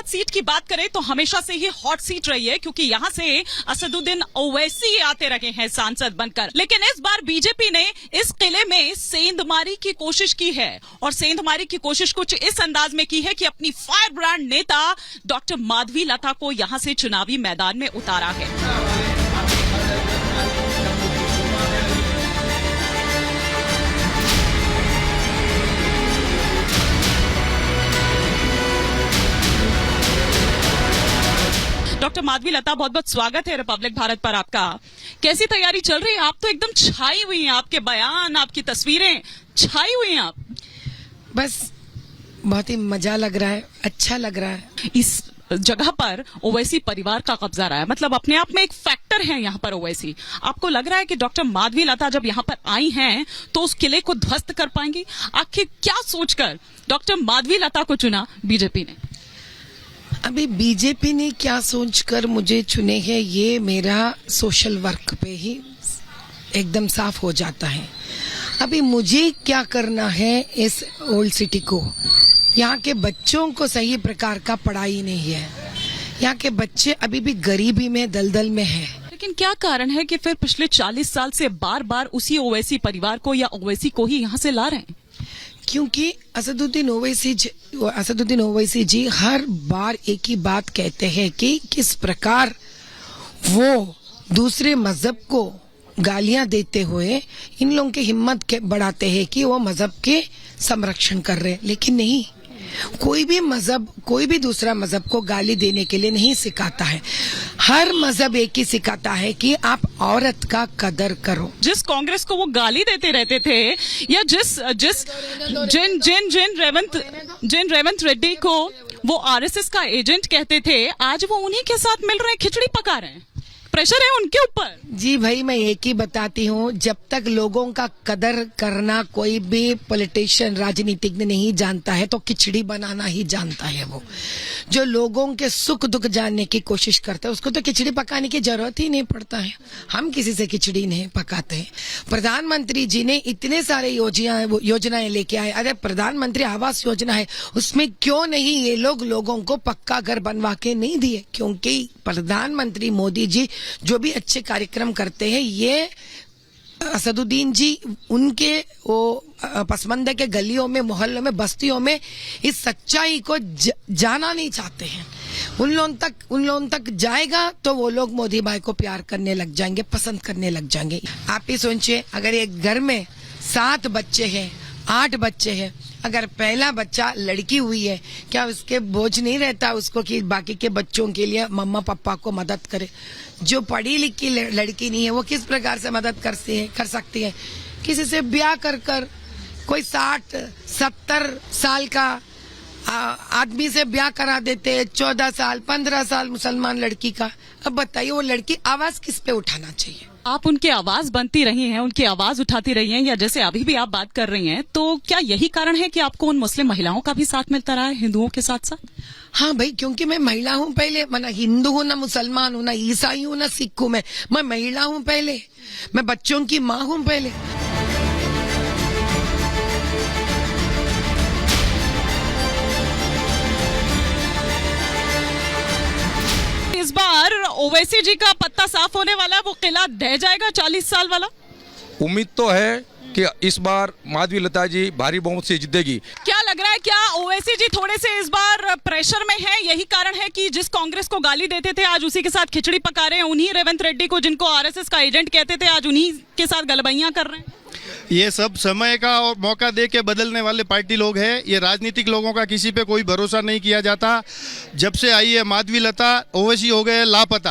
Faisalabad seat की बात करें तो हमेशा से ही हॉट सीट रही है, क्योंकि यहाँ से असदुद्दीन ओवैसी आते रहे हैं सांसद बनकर। लेकिन इस बार बीजेपी ने इस किले में सेंधमारी की कोशिश की है, और सेंधमारी की कोशिश कुछ इस अंदाज में की है कि अपनी फायर ब्रांड नेता डॉक्टर माधवी लता को यहाँ से चुनावी मैदान में उतारा है। डॉक्टर माधवी लता, बहुत बहुत स्वागत है रिपब्लिक भारत पर आपका। कैसी तैयारी चल रही है? आप तो एकदम छाई हुई हैं, आपके बयान, आपकी तस्वीरें छाई हुई हैं आप। बस बहुत ही मजा लग रहा है, अच्छा लग रहा है। इस जगह पर ओवैसी परिवार का कब्जा रहा है, मतलब अपने आप में एक फैक्टर है यहाँ पर ओवैसी। आपको लग रहा है कि डॉक्टर माधवी लता जब यहाँ पर आई हैं तो उस किले को ध्वस्त कर पाएंगी? आखिर क्या सोचकर डॉक्टर माधवी लता को चुना बीजेपी ने? अभी बीजेपी ने क्या सोचकर मुझे चुने हैं, ये मेरा सोशल वर्क पे ही एकदम साफ हो जाता है। अभी मुझे क्या करना है, इस ओल्ड सिटी को, यहाँ के बच्चों को सही प्रकार का पढ़ाई नहीं है। यहाँ के बच्चे अभी भी गरीबी में, दलदल में है। लेकिन क्या कारण है कि फिर पिछले 40 साल से बार बार उसी ओवैसी परिवार को या ओवैसी को ही यहाँ से ला रहे हैं? क्योंकि असदुद्दीन ओवैसी जी हर बार एक ही बात कहते हैं कि किस प्रकार वो दूसरे मजहब को गालियां देते हुए इन लोगों की हिम्मत बढ़ाते हैं कि वो मजहब के संरक्षण कर रहे हैं। लेकिन नहीं, कोई भी मजहब, कोई भी दूसरा मजहब को गाली देने के लिए नहीं सिखाता है। हर मजहब एक ही सिखाता है कि आप औरत का कदर करो। जिस कांग्रेस को वो गाली देते रहते थे, या जिन रेवंत रेड्डी को वो आरएसएस का एजेंट कहते थे, आज वो उन्हीं के साथ मिल रहे हैं, खिचड़ी पका रहे हैं। प्रेशर है उनके ऊपर। जी भाई, मैं एक ही बताती हूँ, जब तक लोगों का कदर करना कोई भी पॉलिटिशियन, राजनीतिज्ञ नहीं जानता है तो खिचड़ी बनाना ही जानता है। वो जो लोगों के सुख दुख जानने की कोशिश करता है उसको तो खिचड़ी पकाने की जरूरत ही नहीं पड़ता है। हम किसी से खिचड़ी नहीं पकाते हैं। प्रधानमंत्री जी ने इतने सारे योजनाएं लेके आए। अरे प्रधानमंत्री आवास योजना है, उसमें क्यों नहीं ये लोगों को पक्का घर बनवा के नहीं दिए? क्योंकि प्रधानमंत्री मोदी जी जो भी अच्छे कार्यक्रम करते हैं, ये असदुद्दीन जी उनके वो पसमंदे के गलियों में, मोहल्लों में, बस्तियों में इस सच्चाई को जाना नहीं चाहते हैं। उन लोगों तक जाएगा तो वो लोग मोदी भाई को प्यार करने लग जाएंगे, पसंद करने लग जाएंगे। आप ही सोचिए, अगर एक घर में 7 बच्चे हैं, 8 बच्चे हैं, अगर पहला बच्चा लड़की हुई है, क्या उसके बोझ नहीं रहता उसको कि बाकी के बच्चों के लिए मम्मा पापा को मदद करे? जो पढ़ी लिखी लड़की नहीं है वो किस प्रकार से मदद कर सकती है? किसी से ब्याह कर कोई 60-70 साल का आदमी से ब्याह करा देते हैं, 14 साल 15 साल मुसलमान लड़की का। अब बताइए, वो लड़की आवाज किस पे उठाना चाहिए? आप उनकी आवाज बनती रही हैं, उनकी आवाज उठाती रही हैं, या जैसे अभी भी आप बात कर रही हैं, तो क्या यही कारण है कि आपको उन मुस्लिम महिलाओं का भी साथ मिलता रहा है हिंदुओं के साथ साथ? हाँ भाई, क्योंकि मैं महिला हूँ पहले। मैं ना हिंदू हूँ, ना मुसलमान हूँ, ना ईसाई हूँ, ना सिख हूँ। मैं महिला हूँ पहले, मैं बच्चों की माँ हूँ पहले। इस बार ओवैसी जी का पत्ता साफ होने वाला है, वो किला ढह जाएगा 40 साल वाला। उम्मीद तो है कि इस बार माधवी लता जी भारी बहुमत से जीतेगी। क्या लग रहा है, क्या ओवैसी जी थोड़े से इस बार प्रेशर में है? यही कारण है कि जिस कांग्रेस को गाली देते थे आज उसी के साथ खिचड़ी पका रहे हैं, उन्हीं रेवंत रेड्डी को जिनको आरएसएस का एजेंट कहते थे आज उन्हीं के साथ गलबैयां कर रहे हैं? ये सब समय का और मौका दे के बदलने वाले पार्टी लोग हैं। ये राजनीतिक लोगों का किसी पे कोई भरोसा नहीं किया जाता। जब से आई है माधवी लता, ओवैसी हो गए लापता।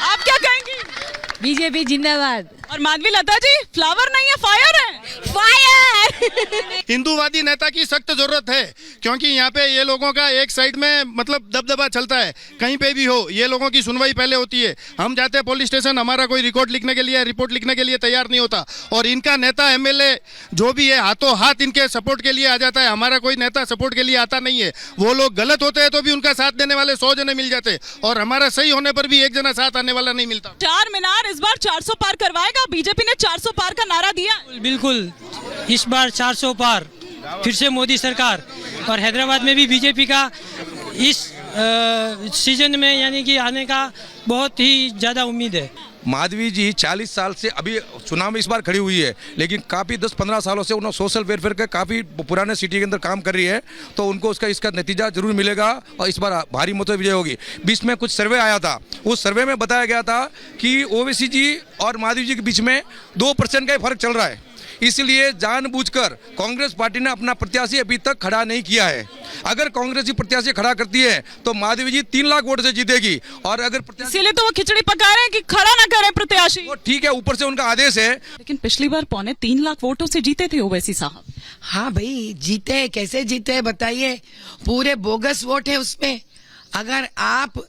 आप क्या कहेंगी? बीजेपी जिंदाबाद। और माधवी लता जी फ्लावर नहीं है, फायर है। फायर। हिंदूवादी नेता की सख्त जरूरत है, क्योंकि यहाँ पे ये लोगों का एक साइड में मतलब दबदबा चलता है। कहीं पे भी हो, ये लोगों की सुनवाई पहले होती है। हम जाते हैं पुलिस स्टेशन, हमारा कोई रिपोर्ट लिखने के लिए तैयार नहीं होता, और इनका नेता एमएलए जो भी है हाथों हाथ इनके सपोर्ट के लिए आ जाता है। हमारा कोई नेता सपोर्ट के लिए आता नहीं है। वो लोग गलत होते हैं तो भी उनका साथ देने वाले 100 जने मिल जाते, और हमारा सही होने पर भी एक जना साथ आने वाला नहीं मिलता। चार मीनार इस बार 400 पार करवाएगा। बीजेपी ने 400 पार का नारा दिया। बिल्कुल, इस बार 400 पार, फिर से मोदी सरकार। और हैदराबाद में भी बीजेपी का इस सीजन में यानी कि आने का बहुत ही ज़्यादा उम्मीद है। माधवी जी 40 साल से अभी चुनाव में इस बार खड़ी हुई है, लेकिन काफ़ी 10-15 सालों से उन्होंने सोशल वेलफेयर के काफ़ी पुराने सिटी के अंदर काम कर रही है, तो उनको इसका नतीजा जरूर मिलेगा और इस बार भारी मतों से विजय होगी। बीच में कुछ सर्वे आया था, उस सर्वे में बताया गया था कि ओवैसी जी और माधवी जी के बीच में 2% का ही फर्क चल रहा है, इसलिए जानबूझकर कांग्रेस पार्टी ने अपना प्रत्याशी अभी तक खड़ा नहीं किया है। अगर कांग्रेस जी प्रत्याशी खड़ा करती है तो माधवी जी 3 लाख वोट से जीतेगी, और अगर इसीलिए तो वो खिचड़ी पका रहे हैं कि खड़ा ना करें प्रत्याशी। वो ठीक है, ऊपर से उनका आदेश है। लेकिन पिछली बार 3.25 लाख वोटों से जीते थे ओवैसी साहब। हाँ भाई, जीते हैं, कैसे जीते हैं बताइए? पूरे बोगस वोट है उसमें। अगर आप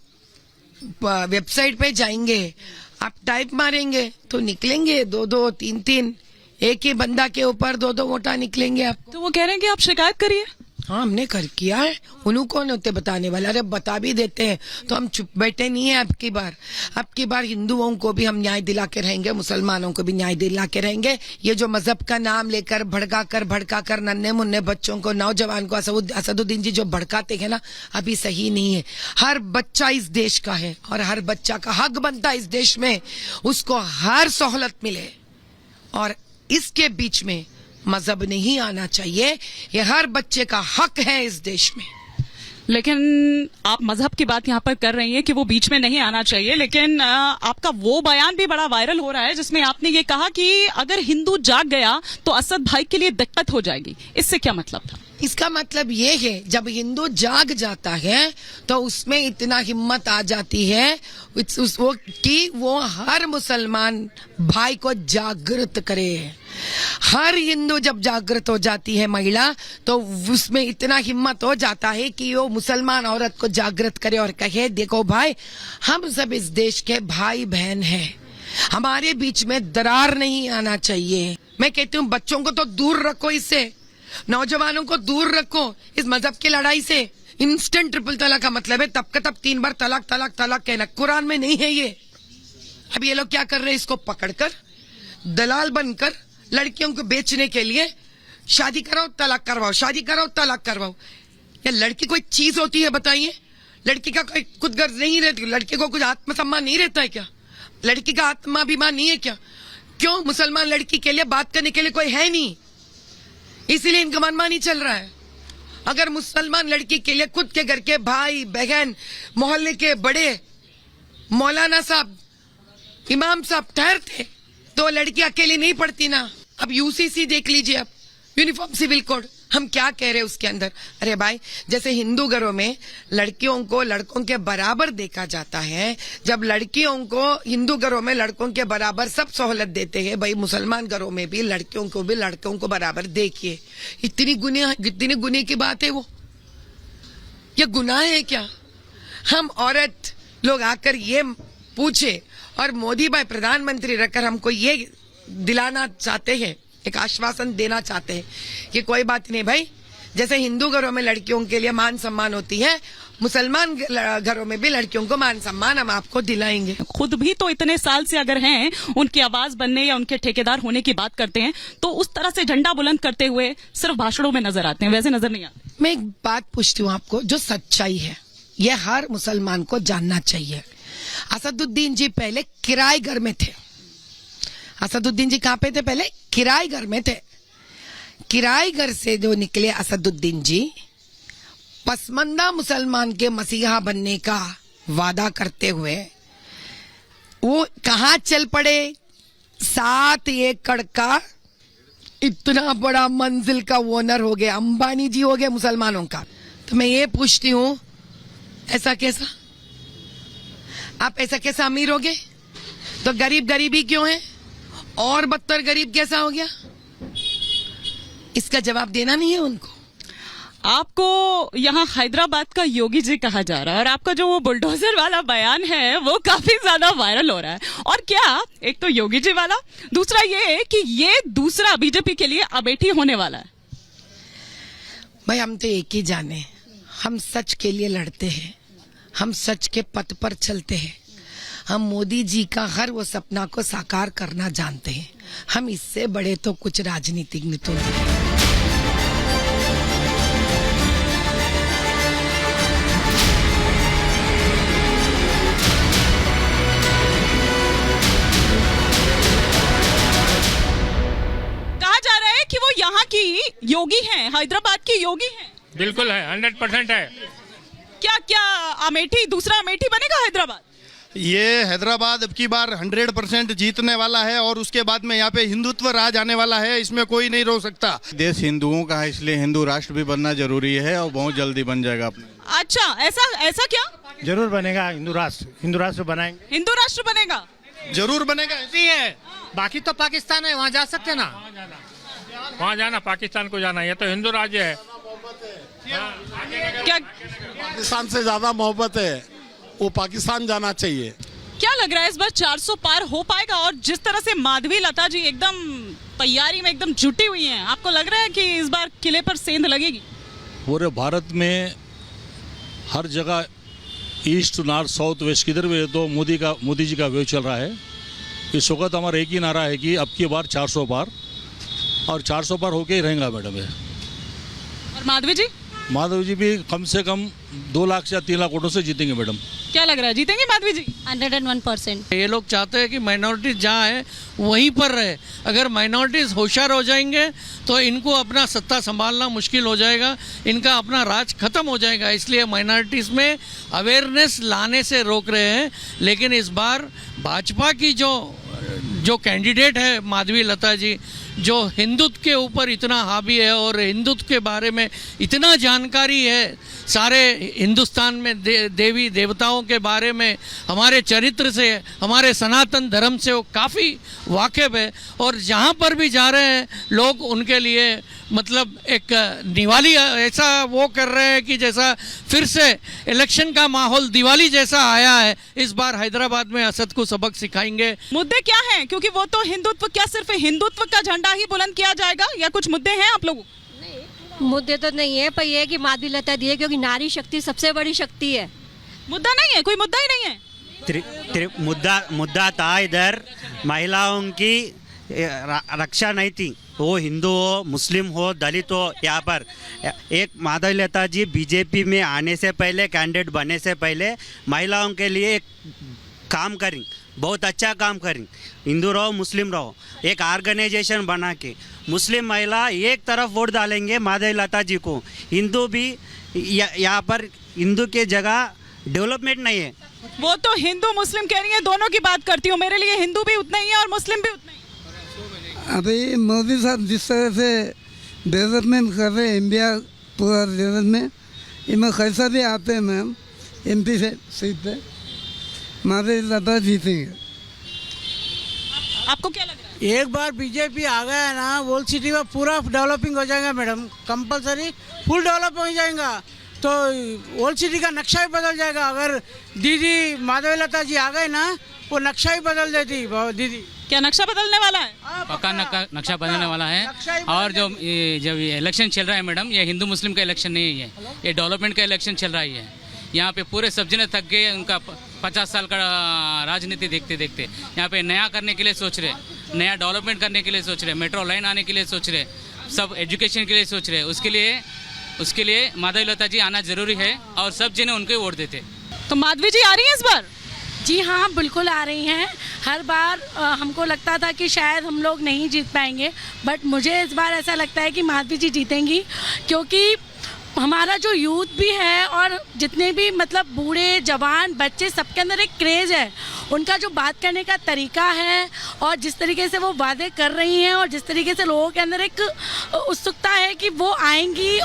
वेबसाइट पे जाएंगे, आप टाइप मारेंगे तो निकलेंगे 2-2, 3-3, एक ही बंदा के ऊपर 2-2 वोटा निकलेंगे आपको। तो वो कह रहे हैं कि आप शिकायत करिए। हाँ, हमने किया है। उन्होंने कौन होते बताने वाले? अरे बता भी देते हैं तो हम चुप बैठे नहीं है। अब की बार हिंदुओं को भी हम न्याय दिला के रहेंगे, मुसलमानों को भी न्याय दिला के रहेंगे। ये जो मजहब का नाम लेकर भड़का कर नन्हे मुन्ने बच्चों को, नौजवान को असदुद्दीन जी जो भड़काते हैं ना, अभी सही नहीं है। हर बच्चा इस देश का है और हर बच्चा का हक बनता है इस देश में, उसको हर सहूलत मिले, और इसके बीच में मजहब नहीं आना चाहिए। ये हर बच्चे का हक है इस देश में। लेकिन आप मजहब की बात यहाँ पर कर रही हैं कि वो बीच में नहीं आना चाहिए, लेकिन आपका वो बयान भी बड़ा वायरल हो रहा है जिसमें आपने ये कहा कि अगर हिंदू जाग गया तो असद भाई के लिए दिक्कत हो जाएगी। इससे क्या मतलब था? इसका मतलब ये है, जब हिंदू जाग जाता है तो उसमें इतना हिम्मत आ जाती है कि वो हर मुसलमान भाई को जागृत करे। हर हिंदू जब जागृत हो जाती है महिला, तो उसमें इतना हिम्मत हो जाता है कि वो मुसलमान औरत को जागृत करे और कहे, देखो भाई, हम सब इस देश के भाई बहन हैं, हमारे बीच में दरार नहीं आना चाहिए। मैं कहती हूँ बच्चों को तो दूर रखो इससे, नौजवानों को दूर रखो इस मजहब की लड़ाई से। इंस्टेंट ट्रिपल तलाक का मतलब है तब का तब 3 बार तलाक तलाक तलाक कहना, कुरान में नहीं है ये। अब ये लोग क्या कर रहे हैं? इसको पकड़कर दलाल बनकर लड़कियों को बेचने के लिए शादी कराओ तलाक करवाओ, शादी कराओ तलाक करवाओ। या लड़की कोई चीज होती है बताइए? लड़की का कोई खुद गर्ज नहीं रहती? लड़के को कुछ आत्मसम्मान नहीं रहता है क्या? लड़की का आत्माभिमान नहीं है क्या? क्यों? मुसलमान लड़की के लिए बात करने के लिए कोई है नहीं, इसीलिए इनका मनमानी चल रहा है। अगर मुसलमान लड़की के लिए खुद के घर के भाई बहन, मोहल्ले के बड़े, मौलाना साहब, इमाम साहब ठहरते तो लड़की अकेली नहीं पढ़ती ना। अब यूसीसी देख लीजिए, अब यूनिफॉर्म सिविल कोड हम क्या कह रहे हैं उसके अंदर। अरे भाई, जैसे हिंदू घरों में लड़कियों को लड़कों के बराबर देखा जाता है, जब लड़कियों को हिंदू घरों में लड़कों के बराबर सब सहूलत देते हैं, भाई मुसलमान घरों में भी लड़कियों को भी लड़कों को बराबर देखिए। इतनी गुने की बात है वो? ये गुनाह है क्या? हम औरत लोग आकर ये पूछे और मोदी भाई प्रधानमंत्री रखकर हमको ये दिलाना चाहते हैं, एक आश्वासन देना चाहते हैं कि कोई बात नहीं भाई, जैसे हिंदू घरों में लड़कियों के लिए मान सम्मान होती है, मुसलमान घरों में भी लड़कियों को मान सम्मान हम आपको दिलाएंगे। खुद भी तो इतने साल से अगर हैं, उनकी आवाज बनने या उनके ठेकेदार होने की बात करते हैं, तो उस तरह से झंडा बुलंद करते हुए सिर्फ भाषणों में नजर आते हैं, वैसे नजर नहीं आते। मैं एक बात पूछती हूँ आपको, जो सच्चाई है ये हर मुसलमान को जानना चाहिए। असदुद्दीन जी पहले किराए घर में थे। असदुद्दीन जी कहाँ पे थे? पहले किराए घर में थे। किराए घर से जो निकले असदुद्दीन जी, पसमंदा मुसलमान के मसीहा बनने का वादा करते हुए वो कहाँ चल पड़े? 7 एकड़ का इतना बड़ा मंजिल का ओनर हो गए, अंबानी जी हो गए मुसलमानों का। तो मैं ये पूछती हूँ, ऐसा कैसा? आप ऐसा कैसा अमीर हो गए? तो गरीब गरीबी क्यों है? और बदतर गरीब कैसा हो गया? इसका जवाब देना नहीं है उनको। आपको यहाँ हैदराबाद का योगी जी कहा जा रहा है, और आपका जो वो बुलडोजर वाला बयान है वो काफी ज्यादा वायरल हो रहा है। और क्या, एक तो योगी जी वाला, दूसरा ये कि ये दूसरा बीजेपी के लिए अमेठी होने वाला है। भाई, हम तो एक ही जाने, हम सच के लिए लड़ते हैं, हम सच के पथ पर चलते हैं, हम मोदी जी का हर वो सपना को साकार करना जानते हैं। हम इससे बड़े तो कुछ राजनीतिज्ञ तो नहीं। योगी हैं, हैदराबाद की योगी हैं। बिल्कुल है, 100% है। क्या क्या अमेठी, दूसरा अमेठी बनेगा हैदराबाद? ये हैदराबाद अब की बार 100% जीतने वाला है और उसके बाद में यहाँ पे हिंदुत्व राज आने वाला है, इसमें कोई नहीं रोक सकता। देश हिंदुओं का है, इसलिए हिंदू राष्ट्र भी बनना जरूरी है और बहुत जल्दी बन जाएगा अपने। अच्छा, ऐसा क्या? जरूर बनेगा हिंदू राष्ट्र बनाएंगे। हिंदू राष्ट्र बनेगा? जरूर बनेगा। ऐसी है, बाकी तो पाकिस्तान है, वहाँ जा सकते ना। वहाँ जाना, पाकिस्तान को जाना, ये तो हिंदू राज्य है। क्या पाकिस्तान से ज्यादा मोहब्बत है, वो पाकिस्तान जाना चाहिए। क्या लग रहा है इस बार 400 पार हो पाएगा? और जिस तरह से माधवी लता जी एकदम तैयारी में एकदम जुटी हुई हैं, आपको लग रहा है कि इस बार किले पर सेंध लगेगी? पूरे भारत में हर जगह ईस्ट नॉर्थ साउथ वेस्ट किधर भी है तो मोदी जी का वेव चल रहा है। इस वक्त हमारा एक ही नारा है कि अब की बार 400 पार, और 400 पार होके ही रहेगा मैडम ये। और माधवी जी भी कम से कम 2 लाख से 3 लाख वोटों से जीतेंगे मैडम। क्या लग रहा है, जीतेंगे माधवी जी? 101%। ये लोग चाहते हैं कि माइनॉरिटीज जहाँ है वहीं पर रहे। अगर माइनॉरिटीज होशियार हो जाएंगे तो इनको अपना सत्ता संभालना मुश्किल हो जाएगा, इनका अपना राज खत्म हो जाएगा। इसलिए माइनॉरिटीज़ में अवेयरनेस लाने से रोक रहे हैं। लेकिन इस बार भाजपा की जो कैंडिडेट है माधवी लता जी, जो हिंदुत्व के ऊपर इतना हावी है और हिंदुत्व के बारे में इतना जानकारी है, सारे हिंदुस्तान में देवी देवताओं के बारे में, हमारे चरित्र से, हमारे सनातन धर्म से वो काफ़ी वाकिफ़ है। और जहाँ पर भी जा रहे हैं लोग उनके लिए मतलब एक दिवाली ऐसा वो कर रहे हैं कि जैसा फिर से इलेक्शन का माहौल दिवाली जैसा आया है। इस बार हैदराबाद में असद को सबक सिखाएंगे। मुद्दे क्या हैं? क्योंकि वो तो हिंदुत्व, क्या सिर्फ हिंदुत्व का झंडा ही बुलंद किया जाएगा या कुछ मुद्दे हैं आप लोगों? मुद्दे तो नहीं है, पर यह है कि माधवी लता दी है, क्योंकि नारी शक्ति सबसे बड़ी शक्ति है। मुद्दा नहीं है, कोई मुद्दा ही नहीं है। मुद्दा था इधर महिलाओं की रक्षा नहीं थी, वो हिंदू हो, मुस्लिम हो, दलित हो। यहाँ पर एक माधवी लता जी बीजेपी में आने से पहले, कैंडिडेट बनने से पहले महिलाओं के लिए एक काम करें, बहुत अच्छा काम करें। हिंदू रहो मुस्लिम रहो, एक ऑर्गेनाइजेशन बना के मुस्लिम महिला एक तरफ वोट डालेंगे माधवी लता जी को। हिंदू भी यहाँ पर हिंदू के जगह डेवलपमेंट नहीं है। वो तो हिंदू मुस्लिम कह रही है, दोनों की बात करती हूँ। मेरे लिए हिंदू भी उतना ही है और मुस्लिम भी उतना ही। अभी मोदी साहब जिस तरह से डेवलपमेंट कर रहे हैं इंडिया पूरा देश में, इनमें कैसा भी आते हैं मैम MP से सीट पे माधवी लता जीतेंगे। आपको क्या लग रहा है? एक बार बीजेपी आ गया ना, वर्ल्ड सिटी में पूरा डेवलपिंग हो जाएगा मैडम, कंपलसरी फुल डेवलप हो जाएगा। तो वर्ल्ड सिटी का नक्शा ही बदल जाएगा। अगर दीदी माधवी लता जी आ गए ना, वो नक्शा ही बदल देती दीदी। क्या नक्शा बदलने वाला है? पक्का नक्शा बदलने वाला है। और जब ये इलेक्शन चल रहा है मैडम, ये हिंदू मुस्लिम का इलेक्शन नहीं है, ये डेवलपमेंट का इलेक्शन चल रहा है। यहाँ पे पूरे सब जने थक गए, उनका 50 साल का राजनीति देखते देखते। यहाँ पे नया करने के लिए सोच रहे, नया डेवलपमेंट करने के लिए सोच रहे, मेट्रो लाइन आने के लिए सोच रहे, सब एजुकेशन के लिए सोच रहे। उसके लिए माधवी लता जी आना जरूरी है और सब जने उनको वोट देते। तो माधवी जी आ रही है इस बार? जी हाँ, बिल्कुल आ रही हैं। हर बार हमको लगता था कि शायद हम लोग नहीं जीत पाएंगे, बट मुझे इस बार ऐसा लगता है कि माधवी जी जीतेंगी, क्योंकि हमारा जो यूथ भी है और जितने भी मतलब बूढ़े जवान बच्चे, सबके अंदर एक क्रेज़ है। उनका जो बात करने का तरीका है और जिस तरीके से वो वादे कर रही हैं और जिस तरीके से लोगों के अंदर एक उत्सुकता है कि वो आएंगी।